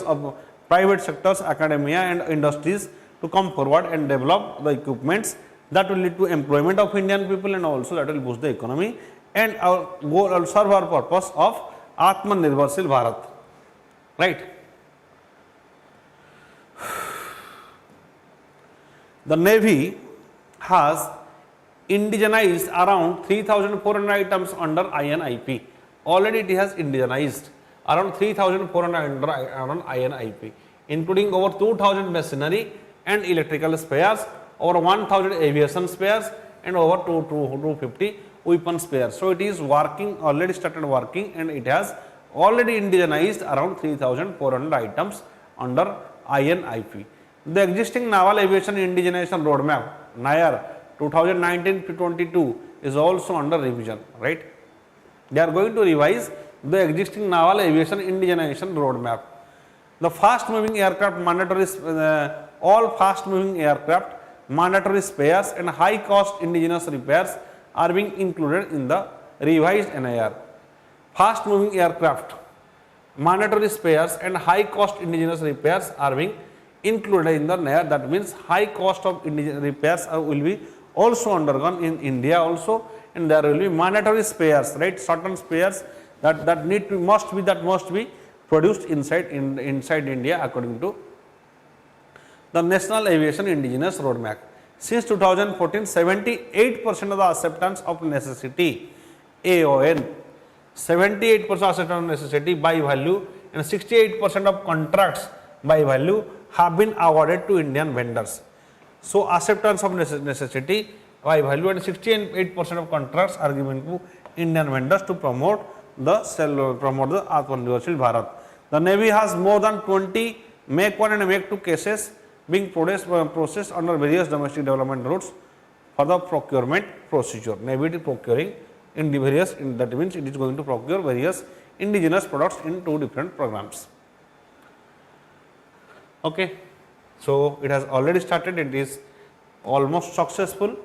of private sectors, academia and industries to come forward and develop the equipments that will lead to employment of Indian people, and also that will boost the economy and serve our purpose of Atmanirbharshil Bharat, right? The Navy has indigenized around 3,400 items under INIP. Already it has indigenized around 3,400 under INIP, including over 2,000 machinery and electrical spares, over 1,000 aviation spares, and over 250 weapon spares. So it is working, already started working, and it has already indigenized around 3,400 items under INIP. The existing Naval Aviation Indigenization Roadmap (NAIR) 2019 to 22 is also under revision, right? They are going to revise the existing Naval Aviation Indigenization Roadmap. The fast-moving aircraft all fast-moving aircraft mandatory spares and high-cost indigenous repairs are being included in the revised NAIR. fast moving aircraft, mandatory spares and high cost indigenous repairs are being included in the NAIR. That means high cost of indigenous repairs will be also undergone in India also, and there will be mandatory spares, right? Certain spares that must be produced inside India according to the National Aviation Indigenous Roadmap. Since 2014, 78% of the acceptance of necessity AON, 78% acceptance of necessity by value and 68% of contracts by value have been awarded to Indian vendors. So acceptance of necessity by value and 68% of contracts are given to Indian vendors to promote the Atmanirbharshil Bharat. The Navy has more than 20 Make 1 and Make 2 cases being processed under various domestic development routes for the procurement procedure. Navy is procuring in the various, that means it is going to procure various indigenous products in 2 different programs. Okay. So it has already started, it is almost successful.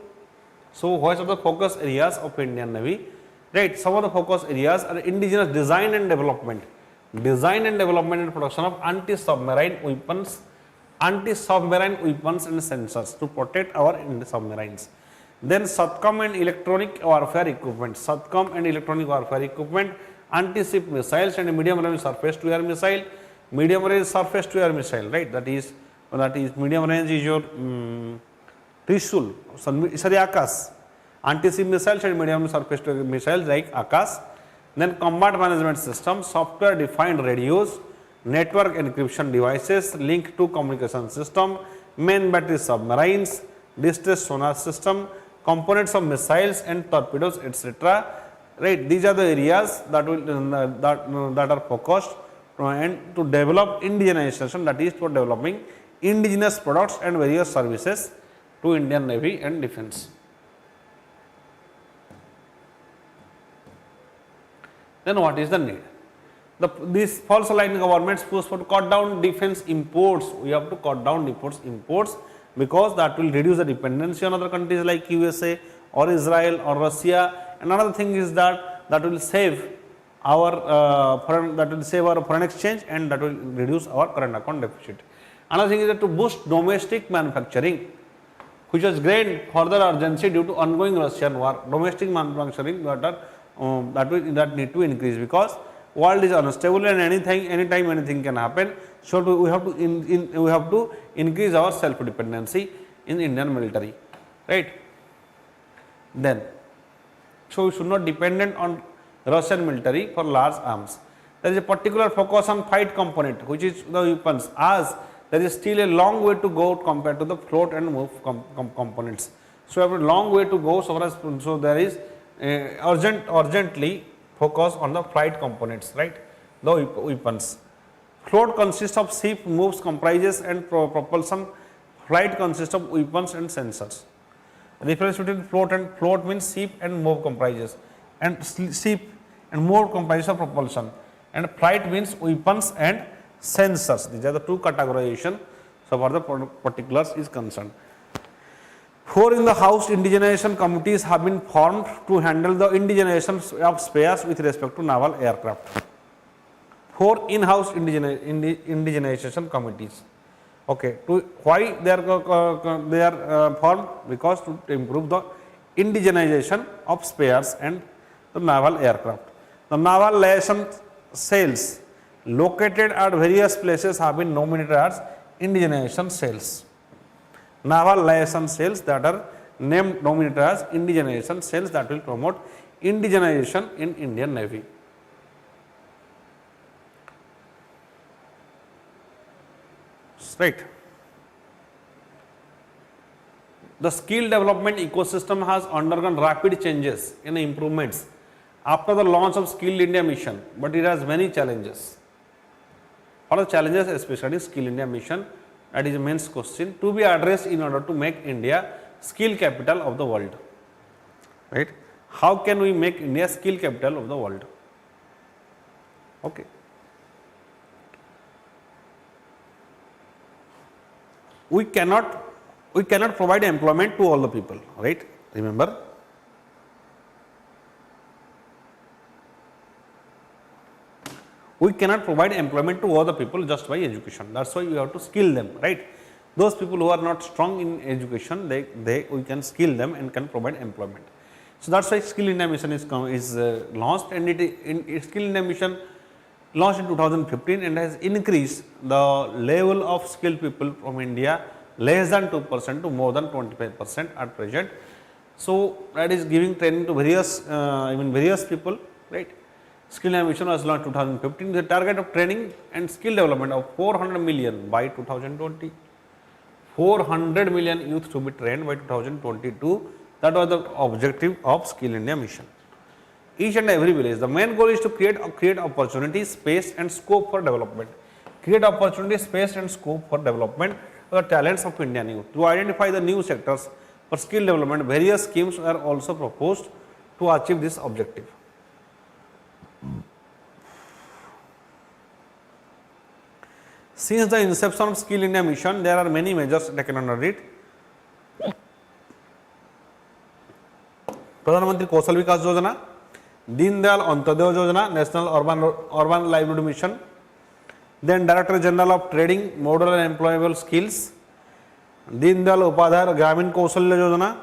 So what are the focus areas of Indian Navy? Right, some of the focus areas are indigenous design and development and production of anti-submarine weapons and sensors to protect our submarines. Then SATCOM and electronic warfare equipment, anti-ship missiles and medium range surface to air missile, right? That is medium range is your Trishul, Akash, anti-ship missiles and medium surface to air missiles like Akash. Then combat management system, software defined radios, network encryption devices, link to communication system, main battery submarines, distress sonar system, components of missiles and torpedoes, etc. Right, these are the areas that are focused and to develop indigenization, that is for developing indigenous products and various services to Indian Navy and Defence. Then what is the need? These false aligned governments push for to cut down defense imports. We have to cut down imports because that will reduce the dependency on other countries like USA or Israel or Russia. And another thing is that will save our foreign exchange and that will reduce our current account deficit. Another thing is that to boost domestic manufacturing, which has gained further urgency due to ongoing Russian war. Domestic manufacturing that need to increase because world is unstable and anytime anything can happen. So we have to increase our self dependency in Indian military, right? Then, so we should not dependent on Russian military for large arms. There is a particular focus on fight component, which is the weapons, as there is still a long way to go compared to the float and move components. So we have a long way to go. So there is urgently focus on the flight components, right? The weapons. Float consists of ship, moves, comprises and propulsion. Flight consists of weapons and sensors. The difference between float means ship and move comprises, and ship and move comprises of propulsion, and flight means weapons and sensors. These are the two categorization. So far the particulars is concerned. 4 in-the-house indigenization committees have been formed to handle the indigenization of spares with respect to naval aircraft. 4 in-house indigenization committees. Okay, why they are formed? Because to improve the indigenization of spares and the naval aircraft. The naval liaison cells located at various places have been nominated as indigenization cells. Naval liaison cells that are nominated as indigenization cells that will promote indigenization in Indian Navy. Right. The skill development ecosystem has undergone rapid changes and improvements after the launch of Skill India mission, but it has many challenges. What are the challenges, especially Skill India mission? That is a main question to be addressed in order to make India skill capital of the world. Right? How can we make India skill capital of the world? Okay. We cannot provide employment to all the people, right? Remember, We cannot provide employment to other people just by education. That's why we have to skill them, right? Those people who are not strong in education, we can skill them and can provide employment. So that's why Skill India Mission is launched, and Skill India Mission launched in 2015 and has increased the level of skilled people from India less than 2% to more than 25% at present. So that is giving training to various people, right? Skill India Mission was launched 2015 with a target of training and skill development of 400 million by 2020. 400 million youth to be trained by 2022. That was the objective of Skill India Mission. Each and every village, the main goal is to create opportunities, space and scope for development. Create opportunities, space and scope for development of the talents of Indian youth. To identify the new sectors for skill development, various schemes are also proposed to achieve this objective. Since the inception of Skill India Mission, there are many measures taken under it. Pradhan Mantri Kaushal Vikas Yojana, Deen Dayal Antyodaya Yojana, National Urban Livelihood Mission, then Director General of Trading, Modal and Employable Skills, Deen Dayal Upadhyay Gramin Kaushalya Yojana,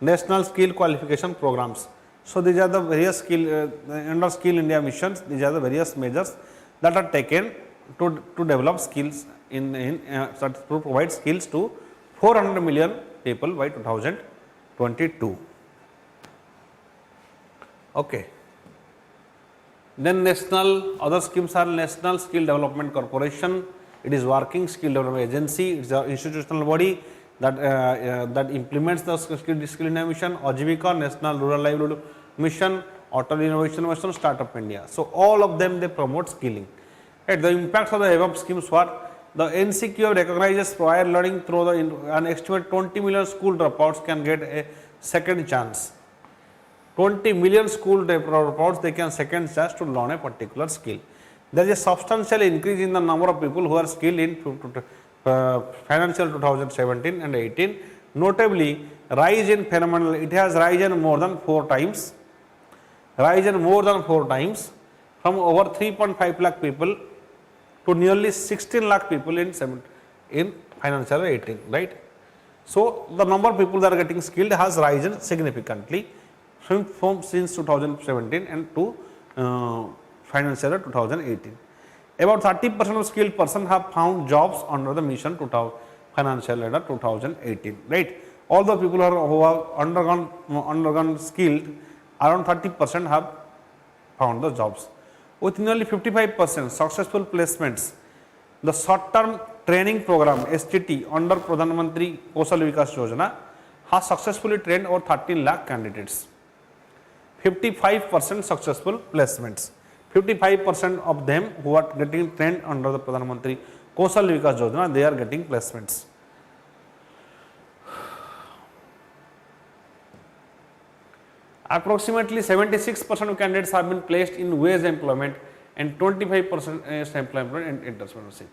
National Skill Qualification Programs. So these are the various under Skill India missions. These are the various measures that are taken to develop skills to provide skills to 400 million people by 2022. Okay. Then other schemes are National Skill Development Corporation. It is working skill development agency. It is an institutional body that implements the Skill India Mission, Ajivika, National Rural Livelihood Mission, Auto Innovation Mission, Startup India. So all of them, they promote skilling. Right. The impacts of the above schemes were the NCQ recognizes prior learning through an estimate 20 million school dropouts can get a second chance. 20 million school dropouts, they can second chance to learn a particular skill. There is a substantial increase in the number of people who are skilled in financial 2017 and 18. Notably, rise in phenomenal, it has risen more than 4 times. Risen more than 4 times from over 3.5 lakh people to nearly 16 lakh people in financial 18, right? So the number of people that are getting skilled has risen significantly from since 2017 and to financial year 2018. About 30% of skilled persons have found jobs under the mission financial year 2018, right? All the people who have undergone skilled, around 30% have found the jobs. With nearly 55% successful placements, the short-term training program STT under Pradhan Mantri Kaushal Vikas Yojana has successfully trained over 13 lakh candidates. 55% successful placements. 55% of them who are getting trained under the Pradhan Mantri Kaushal Vikas Yojana, they are getting placements. Approximately 76% of candidates have been placed in wage employment and 25% employment and entrepreneurship.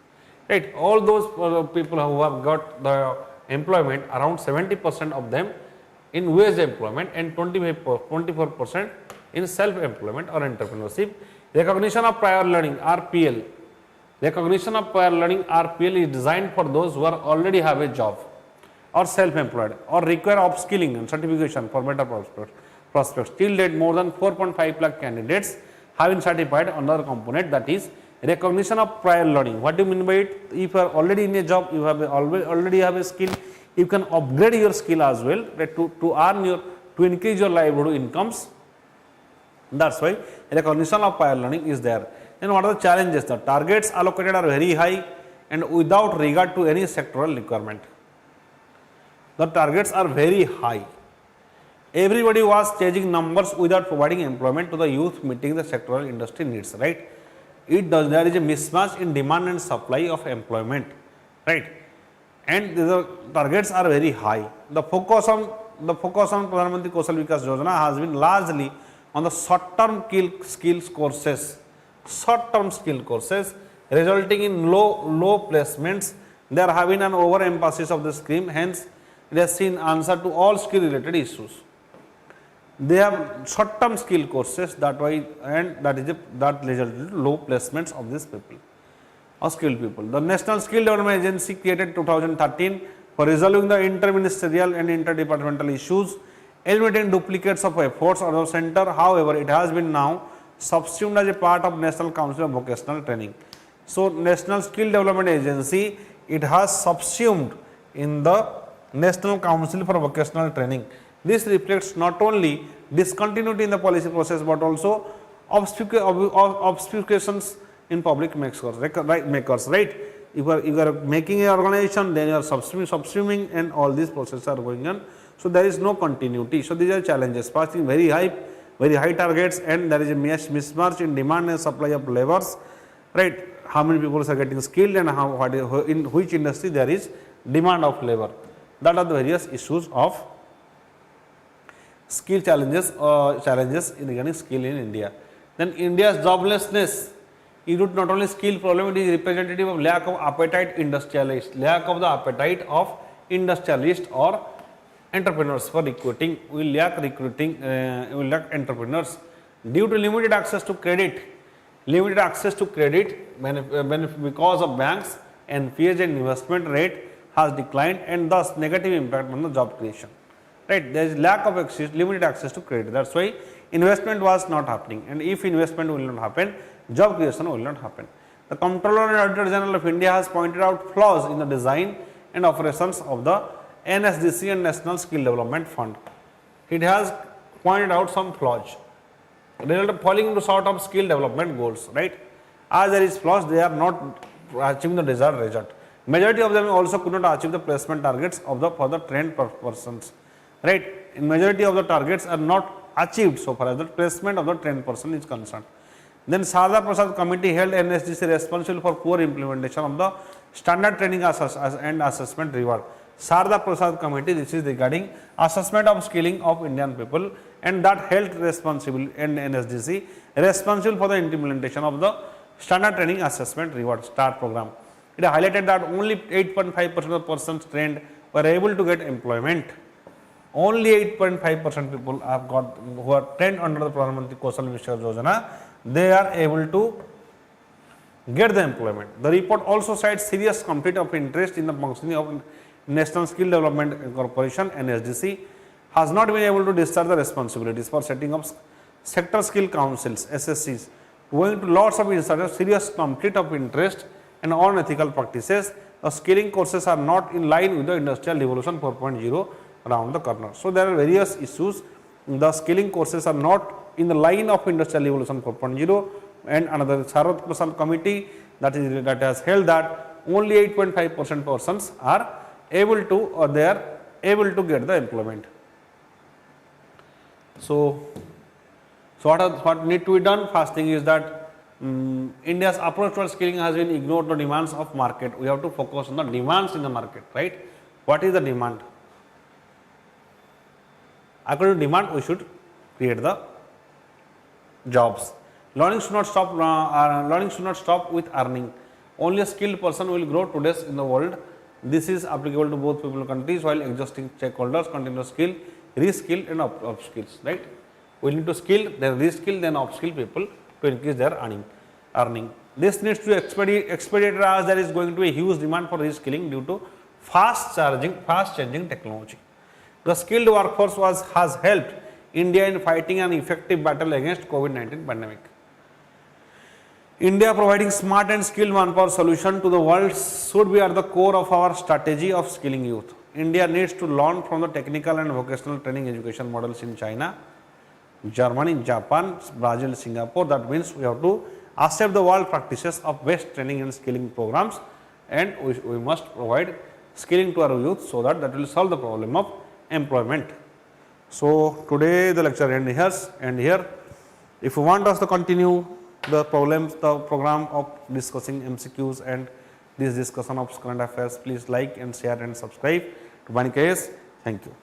Right, all those people who have got the employment, around 70% of them in wage employment and 24% in self-employment or entrepreneurship. Recognition of prior learning RPL. Recognition of prior learning RPL is designed for those who are already have a job or self-employed or require upskilling and certification for better prospects. Till date, more than 4.5 lakh candidates have been certified under the component, that is recognition of prior learning. What do you mean by it? If you are already in a job, you have already have a skill, you can upgrade your skill as well, right, to increase your livelihood incomes. That's why recognition of prior learning is there. Then what are the challenges? The targets allocated are very high and without regard to any sectoral requirement. The targets are very high. Everybody was chasing numbers without providing employment to the youth meeting the sectoral industry needs, right? There is a mismatch in demand and supply of employment, right? And the targets are very high. The focus on Pradhan Mantri Kaushal Vikas Yojana has been largely on the short-term skills courses, resulting in low placements. There have been an overemphasis of the scheme, hence it has seen answer to all skill related issues. They have short-term skill courses that resulted in low placements of these people, or skilled people. The National Skill Development Agency created 2013 for resolving the interministerial and interdepartmental issues, eliminating duplicates of efforts of the center. However, it has been now subsumed as a part of National Council of Vocational Training. So, National Skill Development Agency, it has subsumed in the National Council for Vocational Training. This reflects not only discontinuity in the policy process, but also obfuscations in public makers, right? If you are making an organization, then you are subsuming, and all these processes are going on. So, there is no continuity. So, these are challenges, passing very high targets, and there is a mismatch in demand and supply of labors, right? How many people are getting skilled, and in which industry there is demand of labor. That are the various issues of skill challenges in regarding skill in India. Then India's joblessness is not only skill problem, it is representative of lack of appetite of industrialists or entrepreneurs for recruiting. We lack entrepreneurs due to limited access to credit because of banks, NPAs and investment rate has declined, and thus negative impact on the job creation. Right, there is lack of limited access to credit. That's why investment was not happening, and if investment will not happen, job creation will not happen. The Comptroller and Auditor General of India has pointed out flaws in the design and operations of the NSDC and National Skill Development Fund. It has pointed out some flaws, result of falling into sort of skill development goals, right? As there is flaws, they are not achieving the desired result. Majority of them also could not achieve the placement targets for the trained persons, right? In majority of the targets are not achieved so far as the placement of the trained person is concerned. Then Sarda Prasad Committee held NSDC responsible for poor implementation of the standard training and assessment reward. Sarda Prasad Committee, this is regarding assessment of skilling of Indian people, and that held responsible and NSDC responsible for the implementation of the standard training assessment reward STAR program. It highlighted that only 8.5% of persons trained were able to get employment. Only 8.5% people have got, who are trained under the Pradhan Mantri Kaushal Vishwas Yojana, they are able to get the employment. The report also cites serious conflict of interest in the functioning of National Skill Development Corporation, NSDC, has not been able to discharge the responsibilities for setting up sector skill councils, SSCs, owing to lots of serious conflict of interest and unethical practices. The skilling courses are not in line with the Industrial Revolution 4.0 around the corner. So, there are various issues. The skilling courses are not in the line of Industrial Revolution 4.0, and another Sarda Prasad Committee that has held that only 8.5% persons are able to, or they are able to get the employment. So what need to be done? First thing is that India's approach towards skilling has been ignored the demands of market. We have to focus on the demands in the market, right? What is the demand? According to demand, we should create the jobs. Learning should not stop with earning. Only a skilled person will grow today's in the world. This is applicable to both people and countries, while existing stakeholders continue to skill, reskill and upskills, right? We need to skill, then reskill, then upskill people to increase their earning. This needs to be expedited as there is going to be a huge demand for reskilling due to fast changing technology. The skilled workforce has helped India in fighting an effective battle against COVID-19 pandemic. India providing smart and skilled manpower solution to the world should be at the core of our strategy of skilling youth. India needs to learn from the technical and vocational training education models in China, Germany, Japan, Brazil, Singapore. That means we have to accept the world practices of best training and skilling programs, and we must provide skilling to our youth so that will solve the problem of employment. So today the lecture ends here. If you want us to continue the program of discussing MCQs and this discussion of current affairs, please like and share and subscribe to VANIK-IAS. Thank you.